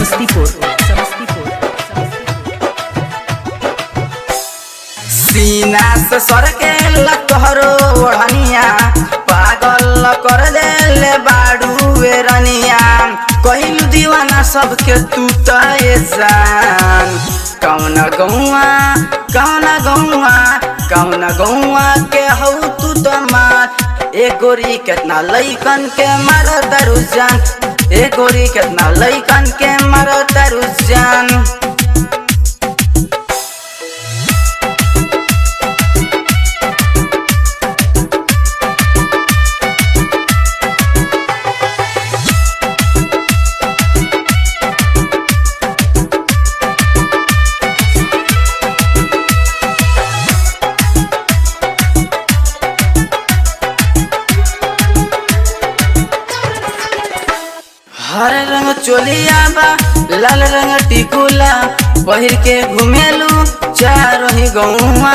समस्तीपुर। सीना से सरके लतहरो ओढ़निया पागल कर देले बाड़ू रनिया कहिलू दीवाना सबके तू त जान कौना गौआ के हौ तू त मार ए गोरी केतना लइकन के मार दारू जान ए गोरी केतना लइकन के मार दारू जान। हर रंग चोलिया बा लाल रंग टिकुला पहिर के घुमेलू चारों ही गौवा।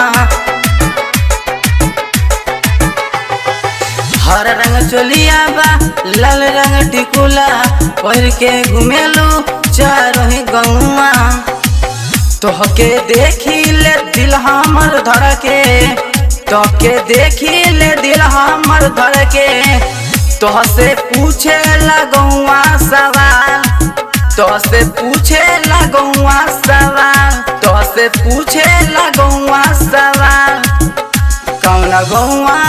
हर रंग चोलिया बा लाल रंग टिकुला पहिर के घुमेलू चारों ही गौवा। तोहके देखी ले दिल हमर धड़के तोहके देखी ले दिल हमर धड़के तोहसे पूछे लगौआ सवाल तोहसे पूछे लगौआ सवाल तोहसे पूछे लगौआ सवाल कौना गौआ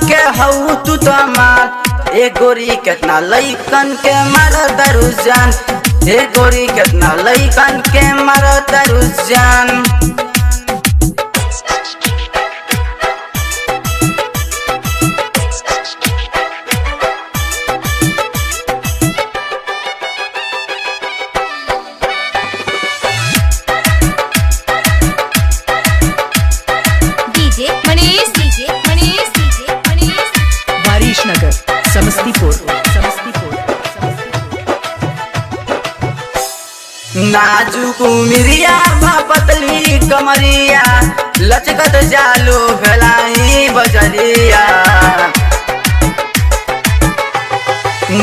के हऊ तू तो मार ए गोरी केतना लइकन के मार दारू जान ए गोरी केतना लइकन के मार दारू जान। नगर समस्तीपुर। नाजुक मिरिया पतली कमरिया लचकत जालू भेलाई बजरिया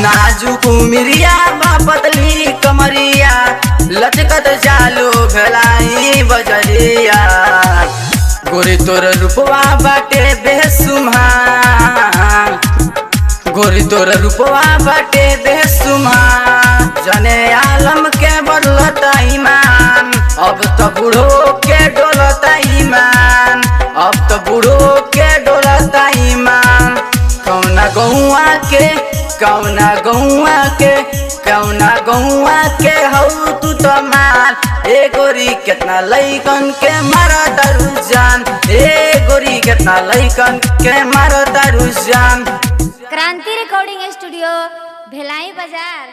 नाजुक मिरिया पतली कमरिया लचकत जालू भेलाई बजरिया गोरी तोर रूपवा बाटे बेसुमार गोरी तोर रूपवा बाटे बेसुमार जने आलम के बदलता ईमान अब तो बूढ़ो के डोलता ईमान अब तो बूढ़ो के डोलता ईमान कौना गौआ के हौ तू तो मार ए गोरी केतना लइकन के मार दारू जान ए गोरी केतना लइकन के मार दारू जान। क्रांति रिकॉर्डिंग स्टूडियो भिलाई बाजार।